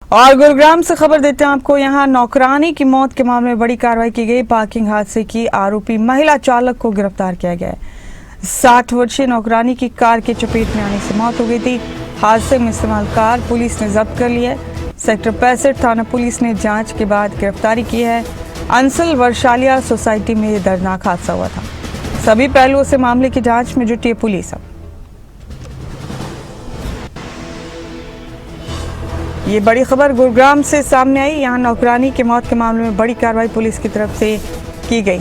और गुरुग्राम से खबर देते हैं आपको। यहां नौकरानी की मौत के मामले में बड़ी कार्रवाई की गई। पार्किंग हादसे की आरोपी महिला चालक को गिरफ्तार किया गया है। 60 वर्षीय नौकरानी की कार की चपेट में आने से मौत हो गई थी। हादसे में इस्तेमाल कार पुलिस ने जब्त कर ली है। सेक्टर 65 थाना पुलिस ने जांच के बाद गिरफ्तारी की है। अंसल वर्षालिया सोसाइटी में ये दर्दनाक हादसा हुआ था। सभी पहलुओं से मामले की जांच में जुटी है पुलिस। ये बड़ी खबर गुरुग्राम से सामने आई। यहां नौकरानी की मौत के मामले में बड़ी कार्रवाई पुलिस की तरफ से की गई।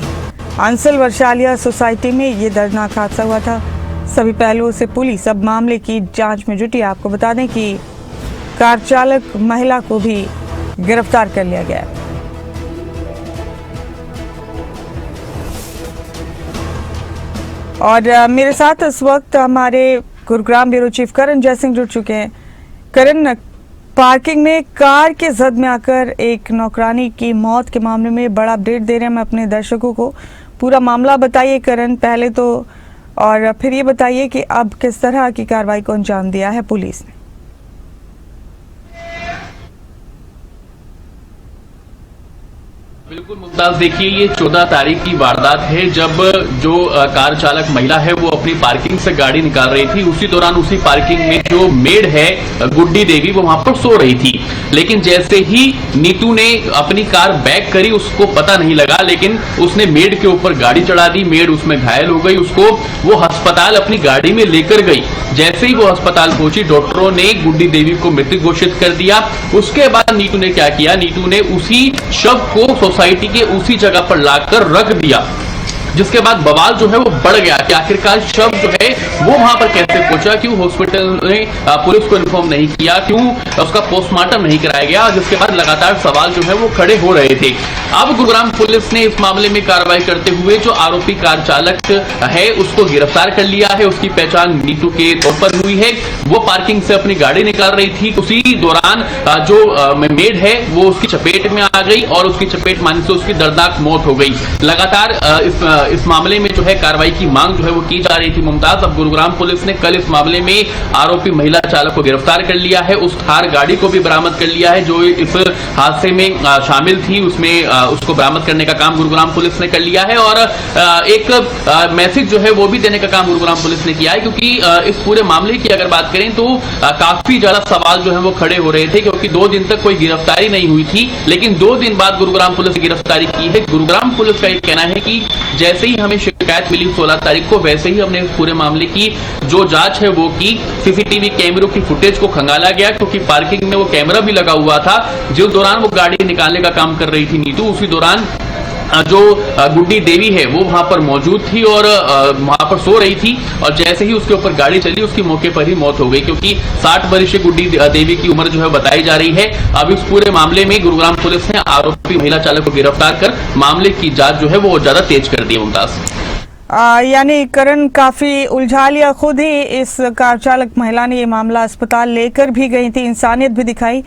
अंसल वर्षालिया सोसाइटी में ये दर्दनाक हादसा हुआ था। सभी पहलुओं से पुलिस अब मामले की जांच में जुटी। आपको बता दें कि कार चालक महिला को भी गिरफ्तार कर लिया गया है। और मेरे साथ इस वक्त हमारे गुरुग्राम ब्यूरो चीफ करण जयसिंह जुड़ चुके हैं। करण, पार्किंग में कार के जद में आकर एक नौकरानी की मौत के मामले में बड़ा अपडेट दे रहे हैं हम अपने दर्शकों को। पूरा मामला बताइए करण पहले तो, और फिर ये बताइए कि अब किस तरह की कार्रवाई को अंजाम दिया है पुलिस ने। बिल्कुल मुमताज, देखिए ये 14 तारीख की वारदात है जब जो कार चालक महिला है वो अपनी पार्किंग से गाड़ी निकाल रही थी। उसी दौरान उसी पार्किंग में जो मेड है गुड्डी देवी वो वहां पर सो रही थी। लेकिन जैसे ही नीतू ने अपनी कार बैक करी उसको पता नहीं लगा, लेकिन उसने मेड के ऊपर गाड़ी चढ़ा दी। मेड उसमें घायल हो गई। उसको वो अस्पताल अपनी गाड़ी में लेकर गई। जैसे ही वो अस्पताल पहुंची डॉक्टरों ने गुड्डी देवी को मृत घोषित कर दिया। उसके बाद नीतू ने क्या किया, नीतू ने उसी शव को सोसाइटी के उसी जगह पर लाकर रख दिया, जिसके बाद बवाल जो है वो बढ़ गया कि आखिरकार शव जो है वो वहां पर कैसे पहुंचा, क्यों हॉस्पिटल ने पुलिस को इन्फॉर्म नहीं किया, क्यों उसका पोस्टमार्टम नहीं कराया गया। जिसके बाद लगातार सवाल जो है वो खड़े हो रहे थे। अब गुरुग्राम पुलिस ने इस मामले में कार्रवाई करते हुए जो आरोपी कार चालक है उसको गिरफ्तार कर लिया है। उसकी पहचान नीतू के तौर पर हुई है। वो पार्किंग से अपनी गाड़ी निकाल रही थी। उसी दौरान जो मेड है वो उसकी चपेट में आ गई और उसकी चपेट मारने से उसकी दर्दनाक मौत हो गई। लगातार इस मामले में जो है कार्रवाई की मांग जो है वो की जा रही थी मुमताज। अब गुरुग्राम पुलिस ने कल इस मामले में आरोपी महिला चालक को गिरफ्तार कर लिया है। उस थार गाड़ी को भी बरामद कर लिया है जो इस हादसे में शामिल थी। उसमें उसको बरामद करने का काम गुरुग्राम पुलिस ने कर लिया है और एक मैसेज जो है वो भी देने का काम गुरुग्राम पुलिस ने किया है, क्योंकि इस पूरे मामले की अगर बात करें तो काफी ज्यादा सवाल जो है वो खड़े हो रहे थे, क्योंकि 2 दिन तक कोई गिरफ्तारी नहीं हुई थी। लेकिन 2 दिन बाद गुरुग्राम पुलिस ने गिरफ्तारी की है। गुरुग्राम पुलिस का ये कहना है कि जैसे ही हमें शिकायत मिली 16 तारीख को, वैसे ही हमने पूरे मामले की जो जांच है वो की। सीसीटीवी कैमरों की फुटेज को खंगाला गया, क्योंकि पार्किंग में वो कैमरा भी लगा हुआ था। जिस दौरान वो गाड़ी निकालने का काम कर रही थी नीतू, उसी दौरान जो गुड्डी देवी है वो वहां पर मौजूद थी और वहां पर सो रही थी। और जैसे ही उसके ऊपर गाड़ी चली उसकी मौके पर ही मौत हो गई, क्योंकि 60 वर्षीय गुड्डी देवी की उम्र जो है बताई जा रही है। अब इस पूरे मामले में गुरुग्राम पुलिस ने आरोपी महिला चालक को गिरफ्तार कर मामले की जांच जो है वो ज्यादा तेज कर दी है मुमताज। यानी करण काफी उलझा लिया। खुद ही इस कार चालक महिला ने ये मामला अस्पताल लेकर भी गई थी, इंसानियत भी दिखाई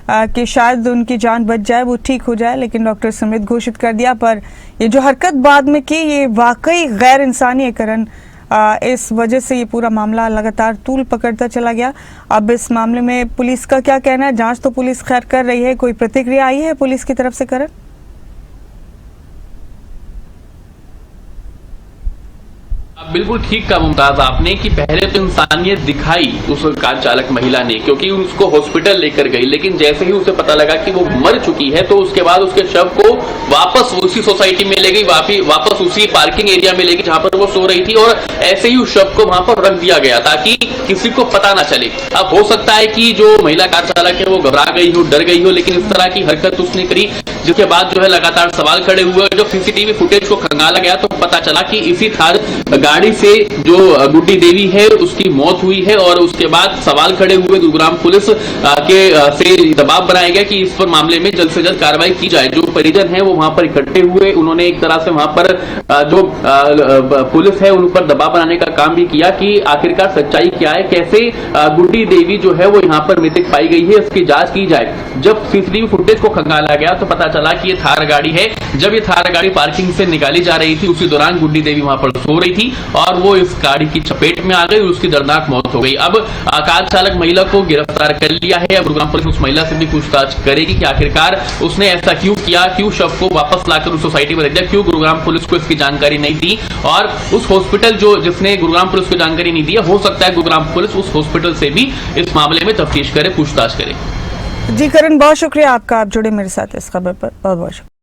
कि शायद उनकी जान बच जाए, वो ठीक हो जाए, लेकिन डॉक्टर से मृत घोषित कर दिया। पर ये जो हरकत बाद में की ये वाकई गैर इंसानी है करण। इस वजह से ये पूरा मामला लगातार तूल पकड़ता चला गया। अब इस मामले में पुलिस का क्या कहना है? जांच तो पुलिस खैर कर रही है, कोई प्रतिक्रिया आई है पुलिस की तरफ से करण? बिल्कुल ठीक कहा मुमताज आपने कि पहले तो इंसानियत दिखाई उस कार चालक महिला ने, क्योंकि उसको हॉस्पिटल लेकर गई। लेकिन जैसे ही उसे पता लगा कि वो मर चुकी है तो उसके बाद उसके शव को वापस उसी सोसाइटी में ले गई, वापस उसी पार्किंग एरिया में ले गई जहां पर वो सो रही थी, और ऐसे ही उस शव को वहां पर रख दिया गया ताकि किसी को पता ना चले। अब हो सकता है कि जो महिला कार चालक है वो घबरा गई हो, डर गई हो, लेकिन इस तरह की हरकत उसने करी, जिसके बाद जो है लगातार सवाल खड़े हुए। जब सीसीटीवी फुटेज को खंगाला गया तो पता चला कि इसी थार गाड़ी से जो गुड्डी देवी है उसकी मौत हुई है। और उसके बाद सवाल खड़े हुए गुरुग्राम पुलिस के से दबाव बनाया गया कि इस पर मामले में जल्द से जल्द कार्रवाई की जाए। जो परिजन है वो वहां पर इकट्ठे हुए, उन्होंने एक तरह से वहां पर जो पुलिस है उन पर दबाव बनाने का काम भी किया कि आखिरकार सच्चाई क्या है, कैसे गुड्डी देवी जो है वो यहाँ पर मृतक पाई गई है, इसकी जांच की जाए। जब सीसीटीवी फुटेज को खंगाला गया तो पता चला कि ये थार गाड़ी है। जब ये थार गाड़ी पार्किंग से निकाली जा रही थी उसी दौरान गुड्डी देवी वहां पर सो रही थी और वो इस गाड़ी की चपेट में आ गई और उसकी दर्दनाक मौत हो गई। अब कार चालक महिला को गिरफ्तार कर लिया है। अब गुरुग्राम पुलिस उस महिला से भी पूछताछ करेगी कि आखिरकार उसने ऐसा क्यों किया, क्यों शव को वापस लाकर उस सोसाइटी में रख दिया, क्यों गुरुग्राम पुलिस को इसकी जानकारी नहीं दी और उस हॉस्पिटल जिसने गुरुग्राम पुलिस को जानकारी नहीं दी, हो सकता है गुरुग्राम पुलिस उस हॉस्पिटल से भी इस मामले में तफ्तीश करे, पूछताछ करे। जी करण, बहुत शुक्रिया आपका, आप जुड़े मेरे साथ इस खबर पर, बहुत बहुत शुक्रिया।